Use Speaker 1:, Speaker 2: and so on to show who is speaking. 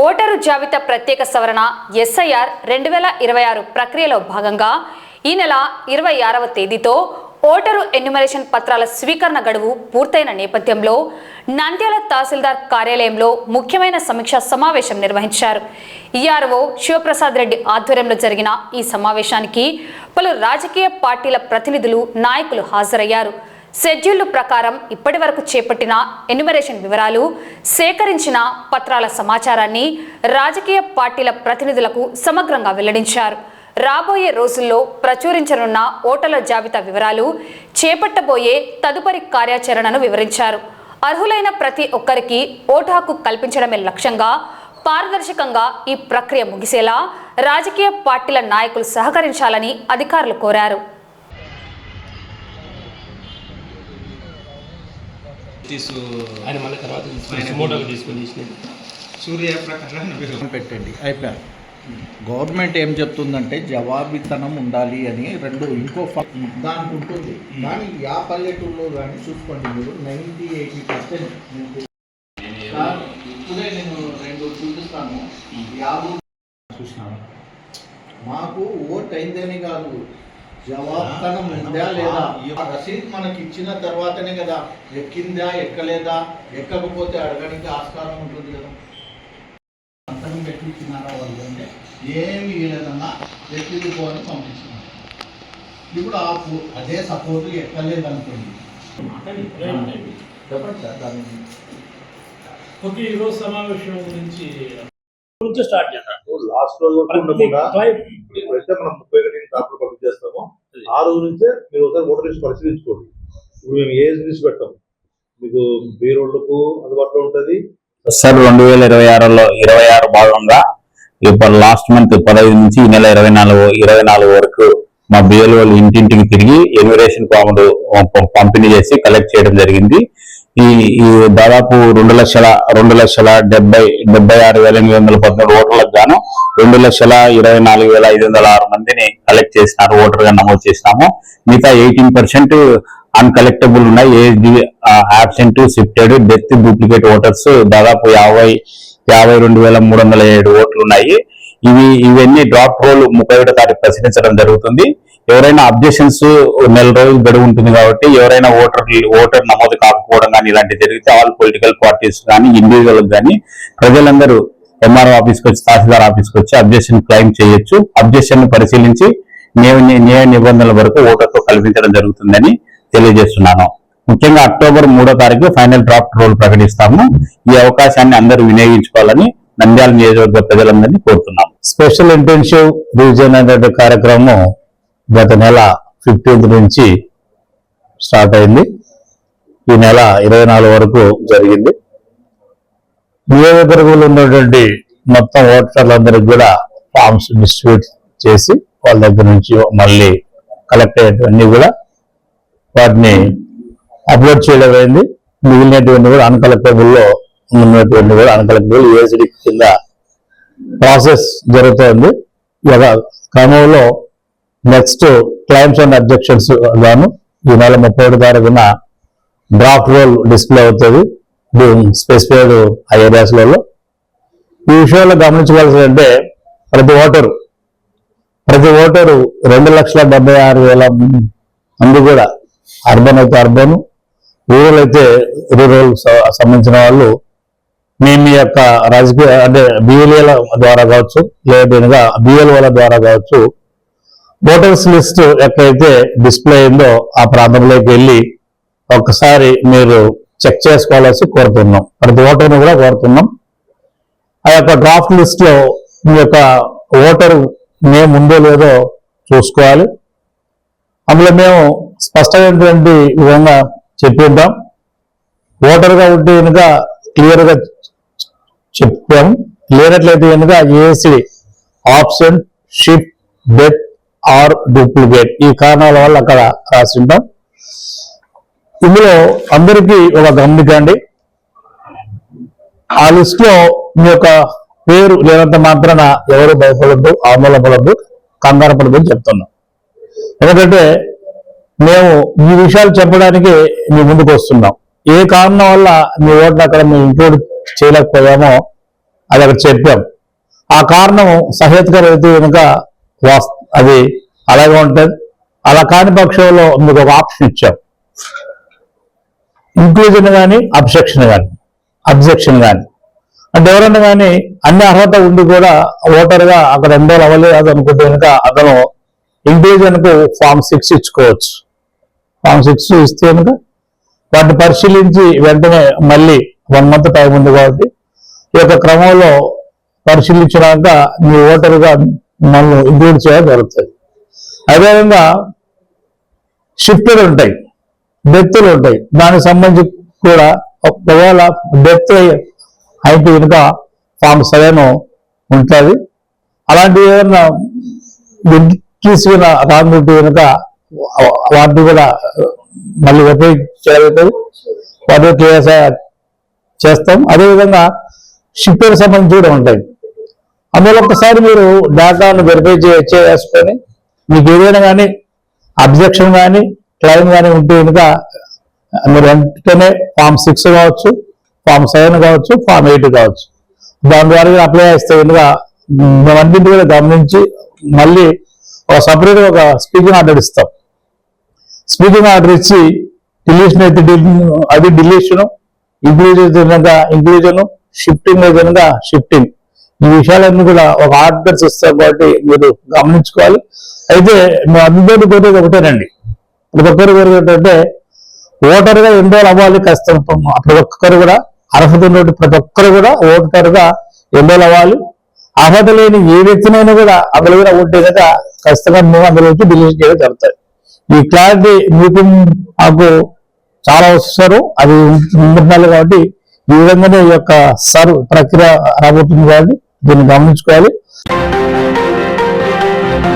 Speaker 1: Voter జాబితా ప్రత్యేక సవరణ ఎస్ఐఆర్ 2026 ప్రక్రియలో భాగంగా ఈ నెల 26వ తేదీతో ఓటరు ఎన్యుమరేషన్ పత్రాల స్వీకరణ గడువు పూర్తయిన నేపథ్యంలో నంద్యాల తహసీల్దార్ కార్యాలయంలో ముఖ్యమైన సమీక్షా సమావేశం నిర్వహించారు. ఈఆర్ఓ శివప్రసాద్ రెడ్డి ఆధ్వర్యంలో జరిగిన ఈ సమావేశానికి పలు రాజకీయ పార్టీల ప్రతినిధులు, నాయకులు హాజరయ్యారు. షెడ్యూల్ ప్రకారం ఇప్పటి వరకు చేపట్టిన ఎన్యుమరేషన్ వివరాలు, సేకరించిన పత్రాల సమాచారాన్ని రాజకీయ పార్టీల ప్రతినిధులకు సమగ్రంగా వెల్లడించారు. రాబోయే రోజుల్లో ప్రచురించనున్న ఓటర్ల జాబితా వివరాలు, చేపట్టబోయే తదుపరి కార్యాచరణను వివరించారు. అర్హులైన ప్రతి ఒక్కరికి ఓటు హక్కు కల్పించడమే లక్ష్యంగా పారదర్శకంగా ఈ ప్రక్రియ ముగిసేలా రాజకీయ పార్టీల నాయకులు సహకరించాలని అధికారులు కోరారు.
Speaker 2: పెట్టండి అయిపోయారు. గవర్నమెంట్ ఏం చెప్తుందంటే జవాబితనం ఉండాలి అని ఇంకో దానికి ఉంటుంది. కానీ యా పల్లెటూరులో కానీ చూసుకోండి మీరు 90-80% ఇప్పుడే నేను 2 చూపిస్తాను. చూసినాను మాకు ఓట్ అయిందని కాదు, జవాబితనం ఉందా లేదా, రసీద్ మనకి ఇచ్చిన తర్వాతనే కదా ఎక్కిందా ఎక్కలేదా, ఎక్కకపోతే అడగడానికి ఆస్కారం ఉంటుంది కదా. అంతని పెట్టించినారా వాళ్ళు అంటే ఏమి లేదన్నా ఎక్కిపోని పంపించినారు. ఇప్పుడు అదే సపోర్టు ఎక్కలేదనుకోండి. చెప్పండి సార్ దాని
Speaker 3: ఓకే. ఈరోజు సమావేశం గురించి స్టార్ట్ చేద్దాం.
Speaker 4: లాస్ట్ రోజు ఇప్పుడైతే మనం 31 టాప్లు పబ్లిక్ చేస్తామో ఆ రోజు నుంచే మీరు ఒకసారి ఓటర్ లిస్ట్ పరిశీలించుకోండి. ఇప్పుడు మేము ఏ లిస్ట్ పెట్టాం, మీకు బే రోడ్లకు అందుబాటులో ఉంటుంది
Speaker 5: సార్. 2026లో 26 భాగంగా ఇప్పుడు లాస్ట్ మంత్ 15 నుంచి ఈ నెల 24 వరకు మా బిఎల్ వాళ్ళు ఇంటింటికి తిరిగి ఎన్యుమరేషన్ ఫామ్లు పంపిణీ చేసి కలెక్ట్ చేయడం జరిగింది. ఈ దాదాపు 2,76,813 ఓటర్లకు గాను 2,24,506 మందిని కలెక్ట్ చేసినారు, ఓటర్ గా నమోదు చేసినాము. మిగతా 18% అన్కలెక్టబుల్ ఉన్నాయి. Age, absent, shifted, death, duplicate voters దాదాపు 52,307 ఓట్లు ఉన్నాయి. ఇవన్నీ డ్రాప్ రోల్ 31వ తారీఖు ప్రశ్నించడం జరుగుతుంది. ఎవరైనా అబ్జెక్షన్స్ నెల రోజులు గడువు ఉంటుంది కాబట్టి ఎవరైనా ఓటర్ నమోదు కాకపోవడం కానీ ఇలాంటి జరిగితే ఆల్ పొలిటికల్ పార్టీస్ కానీ ఇండివిజువల్ కానీ ప్రజలందరూ ఎంఆర్ఓ ఆఫీస్కి వచ్చి, తహసీల్దార్ ఆఫీస్కి వచ్చి అబ్జెక్షన్ క్లెయిమ్ చేయొచ్చు. అబ్జెక్షన్ పరిశీలించి న్యాయ నిబంధనల వరకు ఓటర్తో కల్పించడం జరుగుతుందని తెలియజేస్తున్నాను. ముఖ్యంగా అక్టోబర్ 3వ తారీఖు ఫైనల్ డ్రాఫ్ట్ రోల్ ప్రకటిస్తాము. ఈ అవకాశాన్ని అందరూ వినియోగించుకోవాలని నంద్యాల నియోజకవర్గ ప్రజలందరినీ కోరుతున్నాము. స్పెషల్ ఇంటెన్సివ్ రివిజన్ అనే కార్యక్రమం గత నెల 15 నుంచి స్టార్ట్ అయింది. ఈ నెల 24 వరకు జరిగింది. నియోజకవర్గంలో ఉన్నటువంటి మొత్తం ఓటర్లందరికీ కూడా ఫామ్స్ డిస్ట్రిబ్యూట్ చేసి వాళ్ళ దగ్గర నుంచి మళ్ళీ కలెక్ట్ అయ్యేటివన్నీ కూడా వాటిని అప్లోడ్ చేయడం అయింది. మిగిలినటువంటి కూడా అన్కలెక్టబుల్లో ఉన్నటువంటి కూడా అన్కలెక్టబుల్ ఏసీడీ కింద ప్రాసెస్ జరుగుతోంది. ఈ క్రమంలో నెక్స్ట్ క్లైమ్స్ అండ్ అబ్జెక్షన్స్ గాను ఈ నెల 31వ తారీఖున డ్రాఫ్ట్ రోల్ డిస్ప్లే అవుతుంది స్పెసిఫైడ్ ఏరియాస్లలో. ఈ విషయంలో గమనించవలసిందంటే ప్రతి ఓటరు 2,76,000 మంది కూడా అర్బన్ అయితే అర్బన్, రూరల్ అయితే రూరల్ సంబంధించిన వాళ్ళు మీ యొక్క రాజకీయ అంటే బిఎల్ఏల ద్వారా కావచ్చు, లేదా బిఎల్ఓల ద్వారా కావచ్చు ఓటర్స్ లిస్ట్ ఎక్కడైతే డిస్ప్లే అయిందో ఆ ప్రాంతంలోకి వెళ్ళి ఒక్కసారి మీరు చెక్ చేసుకోవాల్సి కోరుతున్నాం. ప్రతి ఓటర్ను కూడా కోరుతున్నాం. ఆ యొక్క డ్రాఫ్ట్ లిస్ట్ లో మీ యొక్క ఓటర్ నేమ్ ఉందో లేదో చూసుకోవాలి. అందులో మేము స్పష్టమైనటువంటి విధంగా చెప్పిద్దాం. ఓటర్గా ఉంటే కనుక క్లియర్గా చెప్తాం, లేనట్లయితే కనుక AC option, shift, death or duplicate ఈ కారణాల వల్ల అక్కడ రాసింటాం. ఇందులో అందరికీ ఒక గమనికండి, ఆ లిస్ట్ లో మీ యొక్క పేరు లేనంత మాత్రాన ఎవరు భయపడద్దు, ఆందోళన పడద్దు, కంగారు పడద్దు చెప్తున్నాం. ఎందుకంటే మేము ఈ విషయాలు చెప్పడానికి మీ ముందుకు వస్తున్నాం. ఏ కారణం వల్ల మీ ఓటును అక్కడ మేము ఇంక్లూడ్ చేయలేకపోయామో అది అక్కడ చెప్పాం. ఆ కారణం సహేతుకర అయితే కనుక అది అలాగే ఉంటుంది. అలా కాని పక్షంలో మీకు ఒక ఆప్షన్ ఇచ్చాం, ఇంక్లూజన్ కానీ అబ్జెక్షన్ కానీ. అంటే ఎవరన్నా కానీ అన్ని అర్హత ఉండి కూడా ఓటర్గా అక్కడ ఎన్రోల్ అవ్వలేదు అనుకుంటే కనుక అతను ఇంక్లూజన్కు ఫామ్ 6 ఇచ్చుకోవచ్చు. ఫామ్ 6 ఇస్తే కనుక వాటిని పరిశీలించి వెంటనే మళ్ళీ 1 month టైం ఉంది కాబట్టి ఈ యొక్క క్రమంలో పరిశీలించినాక మీ ఓటరుగా మనం ఇంక్లూడ్ చేయడం జరుగుతుంది. అదేవిధంగా షిఫ్టెడ్ ఉంటాయి, డెత్లు ఉంటాయి. దానికి సంబంధించి కూడా ఒకవేళ డెత్ అయితే కనుక ఫామ్ 7 ఉంటుంది. అలాంటివి ఏదన్నా తీసుకున్న రానుంటే కనుక వాటిని కూడా మళ్ళీ వెరిఫై చేయగలుగుతుంది, వాటిని క్లియర్ చేస్తాం. అదేవిధంగా షిఫ్టెడ్ సంబంధించి కూడా ఉంటాయి. అందులో ఒక్కసారి మీరు డేటాను వెరిఫై చేసుకొని మీకు ఏదైనా కానీ అబ్జెక్షన్ కానీ క్లెయిమ్ కానీ ఉంటే కనుక మీరు వెంటనే ఫామ్ 6 కావచ్చు, ఫామ్ 7 కావచ్చు, ఫామ్ 8 కావచ్చు, దాని ద్వారా అప్లై చేస్తే కనుక మేమన్నింటి కూడా గమనించి మళ్ళీ ఒక సపరేట్గా ఒక స్పీకింగ్ ఆర్డర్ ఇస్తాం. స్పీకింగ్ ఆర్డర్ ఇచ్చి డిలీషన్ అయితే అది డిలీషను, ఇంక్లూజన్, షిఫ్టింగ్ అయితే కనుక షిఫ్టింగ్, ఈ విషయాలన్నీ కూడా ఒక ఆర్డర్స్ ఇస్తాం కాబట్టి మీరు గమనించుకోవాలి. అయితే మేము అందరినీ కోరేది ఒకటేనండి, ప్రతి ఒక్కరు కోరేది ఏంటంటే ఓటర్గా ఎన్రోల్ అవ్వాలి. ఖచ్చితంగా ప్రతి ఒక్కరు కూడా అర్హత ఉన్నట్టు ప్రతి ఒక్కరు కూడా ఓటర్గా ఎన్రోల్ అవ్వాలి. అర్హత లేని ఏ వ్యక్తినైనా కూడా అందులో కూడా ఉంటే కనుక ఖచ్చితంగా మేము అందులో వచ్చి డిలీషన్ చేయడం జరుగుతుంది. ఈ క్లారిటీ మీకు మాకు చాలా వస్తారు, అది ఉంటున్నారు కాబట్టి ఈ విధంగానే ఈ యొక్క ప్రక్రియ రాబోతుంది కాబట్టి దీన్ని గమనించుకోవాలి.